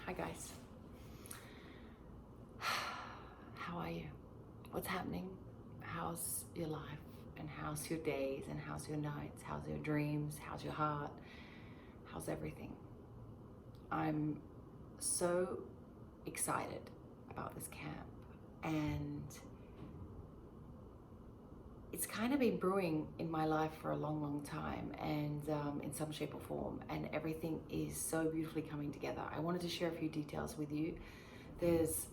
Hi guys. How are you? What's happening? How's your life? And how's your days? And how's your nights? How's your dreams? How's your heart? How's everything? I'm so excited about this camp, and it's kind of been brewing in my life for a long time, and in some shape or form, and everything is so beautifully coming together. I wanted to share a few details with you. There's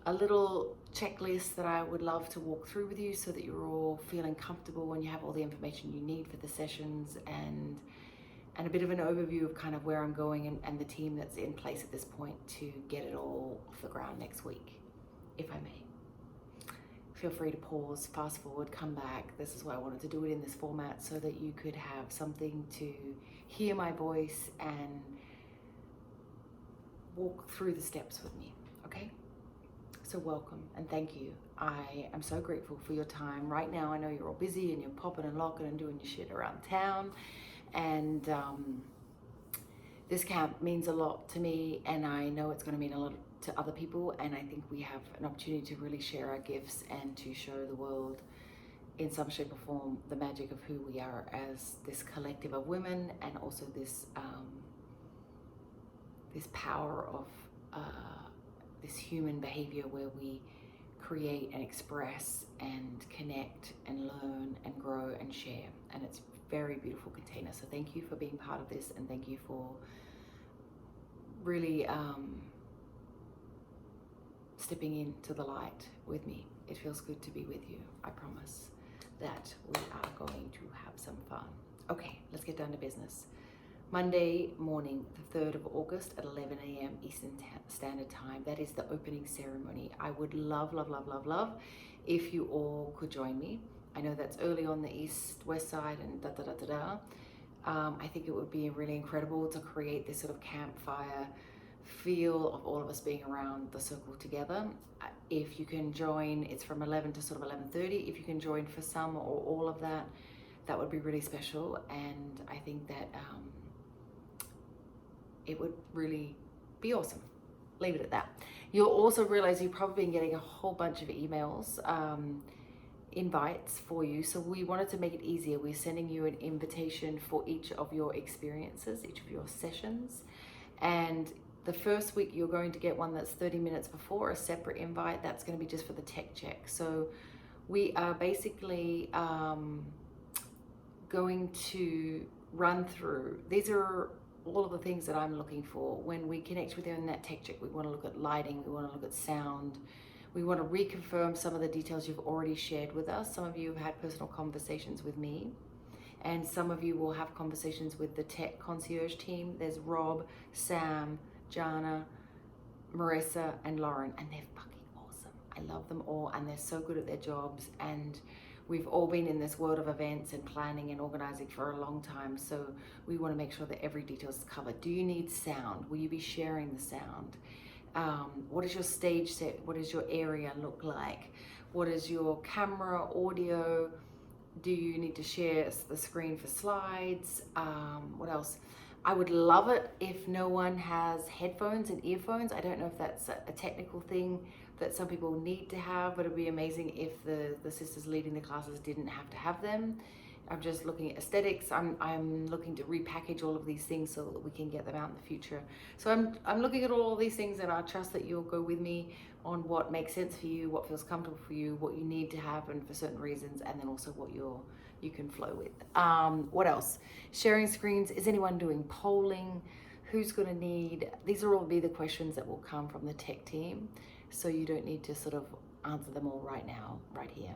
a little checklist that I would love to walk through with you so that you're all feeling comfortable and you have all the information you need for the sessions, and a bit of an overview of kind of where I'm going and the team that's in place at this point to get it all off the ground next week, if I may. Feel free to pause, fast forward, come back. This is why I wanted to do it in this format, so that you could have something to hear my voice and walk through the steps with me, okay? So welcome and thank you. I am so grateful for your time. Right now, I know you're all busy and you're popping and locking and doing your shit around town. And this camp means a lot to me, and I know it's going to mean a lot to other people. And I think we have an opportunity to really share our gifts and to show the world in some shape or form the magic of who we are as this collective of women, and also this power of this human behavior where we create and express and connect and learn and grow and share. And it's a very beautiful container. So thank you for being part of this, and thank you for really stepping into the light with me. It feels good to be with you. I promise that we are going to have some fun. Okay, let's get down to business. Monday morning, the 3rd of August at 11 a.m. Eastern Standard Time. That is the opening ceremony. I would love if you all could join me. I know that's early on the west side and I think it would be really incredible to create this sort of campfire feel of all of us being around the circle together. If you can join, it's from 11 to sort of 11:30. If you can join for some or all of that, that would be really special. And I think that it would really be awesome. Leave it at that. You'll also realize you've probably been getting a whole bunch of emails, invites for you. So we wanted to make it easier. We're sending you an invitation for each of your experiences, each of your sessions. And the first week you're going to get one that's 30 minutes before, a separate invite. That's going to be just for the tech check. So we are basically going to run through, these are all of the things that I'm looking for when we connect with you in that tech check. We want to look at lighting, we want to look at sound, we want to reconfirm some of the details you've already shared with us. Some of you have had personal conversations with me, and some of you will have conversations with the tech concierge team. There's Rob, Sam, Jana, Marissa, and Lauren, and they're fucking awesome. I love them all, and they're so good at their jobs, and we've all been in this world of events and planning and organizing for a long time, so we want to make sure that every detail is covered. Do you need sound? Will you be sharing the sound? What is your stage set? What does your area look like? What is your camera, audio? Do you need to share the screen for slides? What else? I would love it if no one has headphones and earphones. I don't know if that's a technical thing that some people need to have, but it'd be amazing if the sisters leading the classes didn't have to have them. I'm just looking at aesthetics. I'm looking to repackage all of these things so that we can get them out in the future. So I'm looking at all of these things, and I trust that you'll go with me on what makes sense for you, what feels comfortable for you, what you need to have and for certain reasons, and then also what you can flow with. What else? Sharing screens. Is anyone doing polling? Who's going to need? These are all be the questions that will come from the tech team. So you don't need to sort of answer them all right now, right here.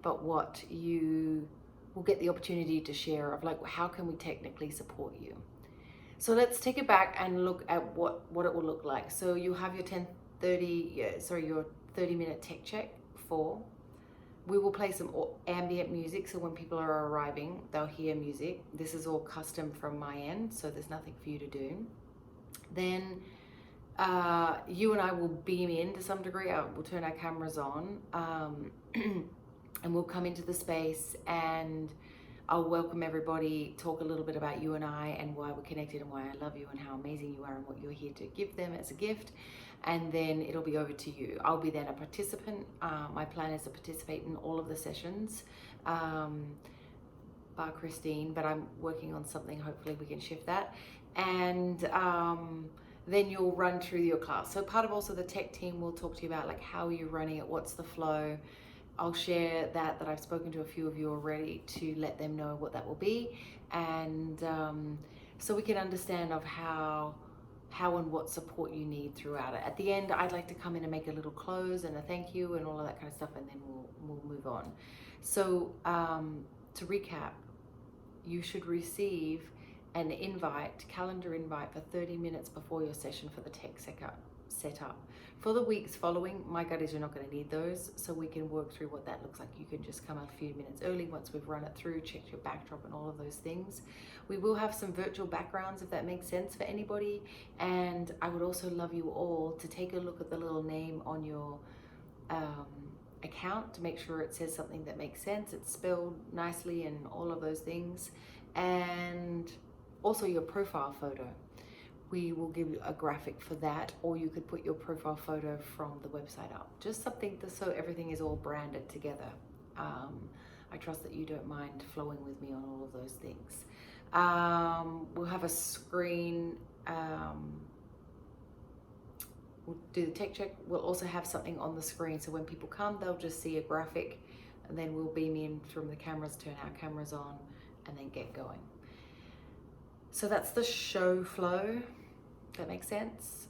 But what you will get the opportunity to share of, like, how can we technically support you? So let's take it back and look at what it will look like. So you have your your 30-minute tech check for. We will play some ambient music, so when people are arriving, they'll hear music. This is all custom from my end, so there's nothing for you to do. Then you and I will beam in to some degree. We'll turn our cameras on, and we'll come into the space, and I'll welcome everybody, talk a little bit about you and I and why we're connected and why I love you and how amazing you are and what you're here to give them as a gift. And then it'll be over to you. I'll be then a participant. My plan is to participate in all of the sessions, bar Christine, but I'm working on something. Hopefully we can shift that. And then you'll run through your class. So part of also the tech team will talk to you about like how are you running it, what's the flow. I'll share that I've spoken to a few of you already to let them know what that will be, and so we can understand of how and what support you need throughout it. At the end, I'd like to come in and make a little close and a thank you and all of that kind of stuff, and then we'll move on. So to recap, you should receive an invite, calendar invite for 30 minutes before your session for the tech setup. For the weeks following, my gut is you're not going to need those, so we can work through what that looks like. You can just come a few minutes early once we've run it through, checked your backdrop and all of those things. We will have some virtual backgrounds if that makes sense for anybody, and I would also love you all to take a look at the little name on your account to make sure it says something that makes sense, it's spelled nicely and all of those things, and also your profile photo. We will give you a graphic for that, or you could put your profile photo from the website up. Just something so everything is all branded together. I trust that you don't mind flowing with me on all of those things. We'll have a screen. We'll do the tech check. We'll also have something on the screen, so when people come, they'll just see a graphic, and then we'll beam in from the cameras, turn our cameras on, and then get going. So that's the show flow. That makes sense.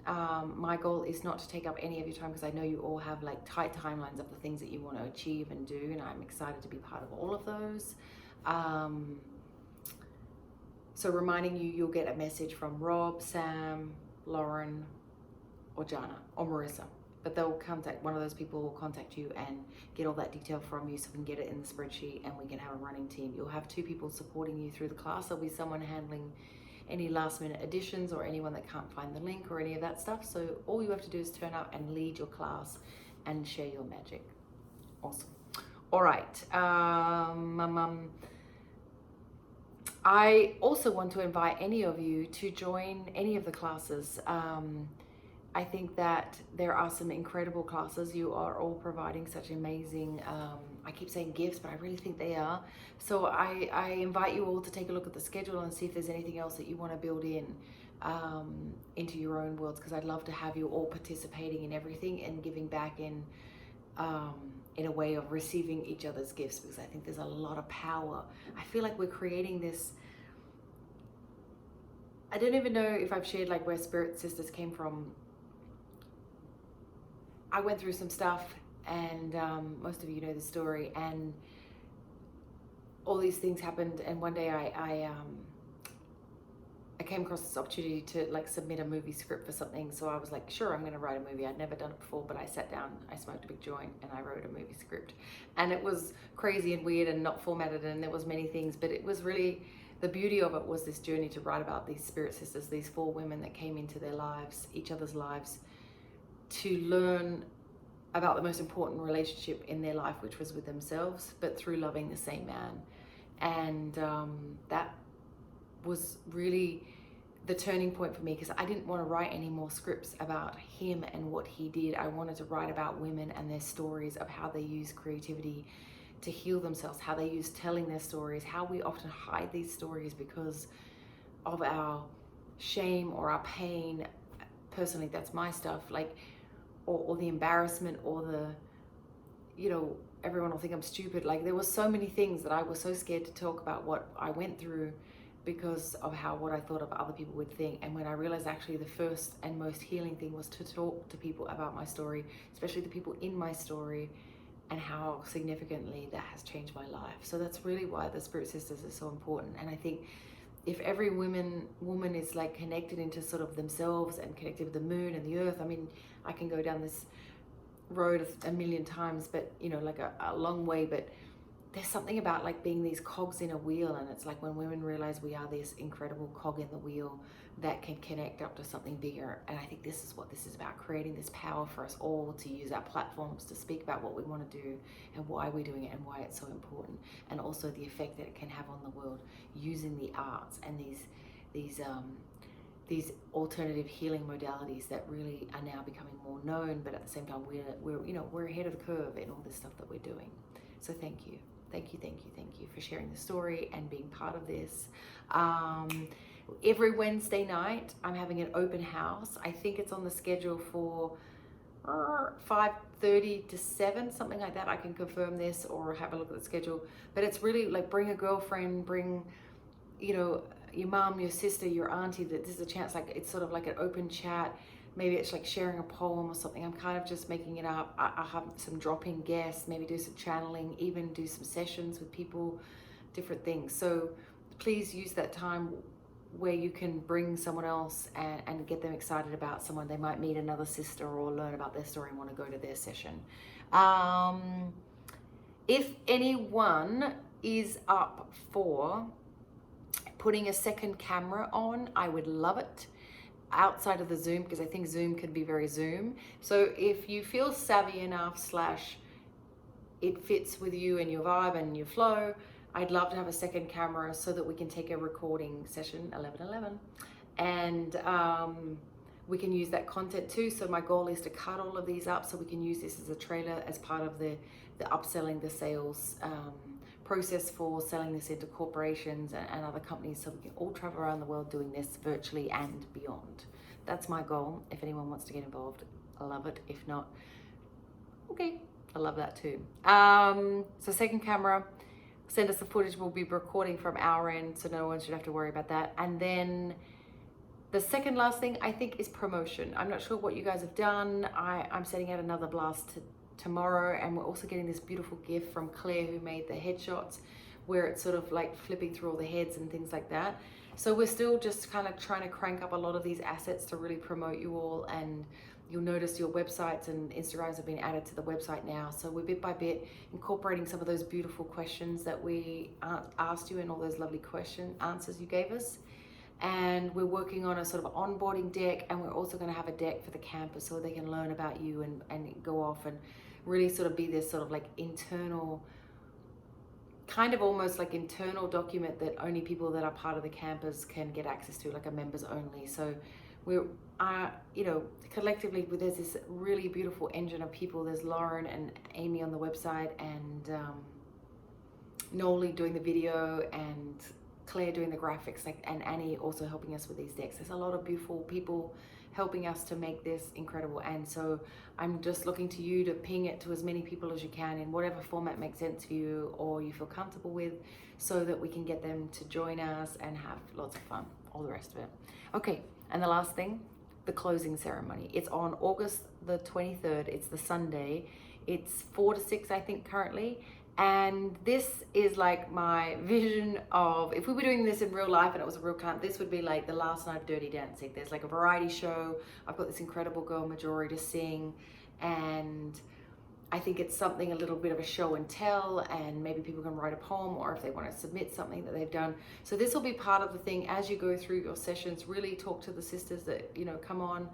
My goal is not to take up any of your time because I know you all have like tight timelines of the things that you want to achieve and do, and I'm excited to be part of all of those. So reminding you, you'll get a message from Rob, Sam, Lauren, or Jana, or Marissa. But they'll contact, one of those people will contact you and get all that detail from you so we can get it in the spreadsheet and we can have a running team. You'll have 2 people supporting you through the class. There'll be someone handling any last minute additions or anyone that can't find the link or any of that stuff. So all you have to do is turn up and lead your class and share your magic. Awesome. All right. I also want to invite any of you to join any of the classes. I think that there are some incredible classes. You are all providing such amazing, I keep saying gifts, but I really think they are. So I invite you all to take a look at the schedule and see if there's anything else that you want to build in into your own worlds, because I'd love to have you all participating in everything and giving back in a way of receiving each other's gifts, because I think there's a lot of power. I feel like we're creating this. I don't even know if I've shared like where Spirit Sisters came from. I went through some stuff, and most of you know the story, and all these things happened, and one day I came across this opportunity to like submit a movie script for something. So I was like, sure, I'm going to write a movie. I'd never done it before, but I sat down, I smoked a big joint, and I wrote a movie script. And it was crazy and weird and not formatted, and there was many things, but it was really, the beauty of it was this journey to write about these Spirit Sisters, these 4 women that came into their lives, each other's lives, to learn about the most important relationship in their life, which was with themselves, but through loving the same man. And that was really the turning point for me, because I didn't want to write any more scripts about him and what he did. I wanted to write about women and their stories of how they use creativity to heal themselves, how they use telling their stories, how we often hide these stories because of our shame or our pain. Personally, that's my stuff, like, or the embarrassment, or the, you know, everyone will think I'm stupid. Like, there were so many things that I was so scared to talk about what I went through because of what I thought of other people would think. And when I realized actually the first and most healing thing was to talk to people about my story, especially the people in my story, and how significantly that has changed my life. So that's really why the Spirit Sisters is so important. And I think if every woman is like connected into sort of themselves and connected with the moon and the earth, I mean, I can go down this road a million times, but you know, like a long way, but there's something about like being these cogs in a wheel, and it's like when women realize we are this incredible cog in the wheel that can connect up to something bigger. And I think this is what this is about, creating this power for us all to use our platforms to speak about what we want to do and why we're doing it and why it's so important, and also the effect that it can have on the world using the arts and these alternative healing modalities that really are now becoming more known, but at the same time we're ahead of the curve in all this stuff that we're doing. So thank you for sharing the story and being part of this. Every Wednesday night I'm having an open house. I think it's on the schedule for 5:30 to 7, something like that. I can confirm this or have a look at the schedule, but it's really like bring a girlfriend, bring your mom, your sister, your auntie. That this is a chance, like it's sort of like an open chat. Maybe it's like sharing a poem or something. I'm kind of just making it up. I have some drop-in guests, maybe do some channeling, even do some sessions with people, different things. So please use that time where you can bring someone else and get them excited about someone. They might meet another sister or learn about their story and want to go to their session. If anyone is up for putting a second camera on, I would love it, outside of the Zoom, because I think Zoom can be very Zoom. So if you feel savvy enough / it fits with you and your vibe and your flow, I'd love to have a second camera so that we can take a recording session 11/11, and we can use that content too. So my goal is to cut all of these up so we can use this as a trailer as part of the upselling, the sales process for selling this into corporations and other companies, so we can all travel around the world doing this virtually and beyond. That's my goal. If anyone wants to get involved, I love it. If not, okay, I love that too. So second camera, send us the footage. We'll be recording from our end, so no one should have to worry about that. And then the second last thing I think is promotion. I'm not sure what you guys have done. I'm setting out another blast tomorrow, and we're also getting this beautiful gift from Claire, who made the headshots, where it's sort of like flipping through all the heads and things like that. So we're still just kind of trying to crank up a lot of these assets to really promote you all, and you'll notice your websites and Instagrams have been added to the website now. So we're bit by bit incorporating some of those beautiful questions that we asked you and all those lovely answers you gave us. And we're working on a sort of onboarding deck, and we're also going to have a deck for the campus so they can learn about you and go off and really sort of be this sort of like internal, kind of almost like internal document that only people that are part of the campus can get access to, like a members only. So we're, collectively, there's this really beautiful engine of people. There's Lauren and Amy on the website, and Noli doing the video, and Claire doing the graphics, and Annie also helping us with these decks. There's a lot of beautiful people helping us to make this incredible, and so I'm just looking to you to ping it to as many people as you can in whatever format makes sense for you or you feel comfortable with, so that we can get them to join us and have lots of fun, all the rest of it. Okay, and the last thing, the closing ceremony. It's on August the 23rd. It's the Sunday. It's 4 to 6, I think, currently. And this is like my vision of, if we were doing this in real life and it was a real camp, this would be like the last night of Dirty Dancing. There's like a variety show. I've got this incredible girl, Majori, to sing. And I think it's something, a little bit of a show and tell, and maybe people can write a poem, or if they want to submit something that they've done. So this will be part of the thing as you go through your sessions. Really talk to the sisters that, come on,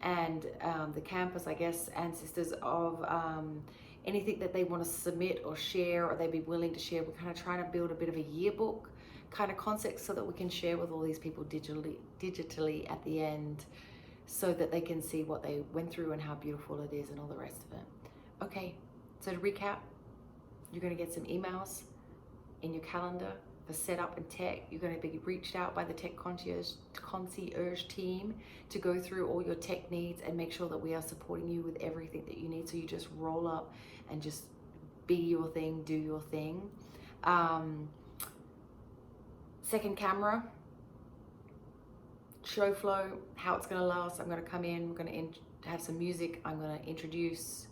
and the campus, I guess, and sisters of anything that they want to submit or share, or they'd be willing to share. We're kind of trying to build a bit of a yearbook kind of concept so that we can share with all these people digitally at the end, so that they can see what they went through and how beautiful it is and all the rest of it. Okay, so to recap, you're going to get some emails in your calendar for setup and tech. You're going to be reached out by the tech concierge team to go through all your tech needs and make sure that we are supporting you with everything that you need. So you just roll up and just be your thing, do your thing. Second camera, show flow, how it's going to last. I'm going to come in, we're going to have some music. I'm going to introduce,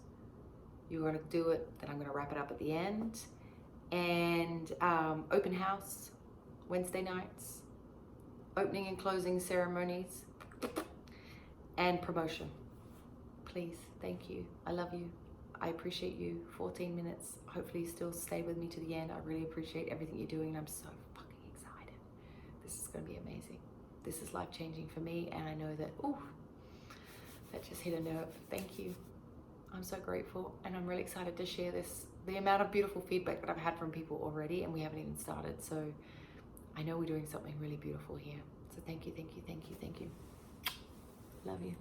you're going to do it, then I'm going to wrap it up at the end. And open house, Wednesday nights, opening and closing ceremonies, and promotion. Please, thank you. I love you. I appreciate you. 14 minutes. Hopefully you still stay with me to the end. I really appreciate everything you're doing. I'm so fucking excited. This is going to be amazing. This is life-changing for me, and I know that, ooh, that just hit a nerve. Thank you. I'm so grateful, and I'm really excited to share this, the amount of beautiful feedback that I've had from people already, and we haven't even started. So I know we're doing something really beautiful here. So thank you, thank you, thank you, thank you. Love you.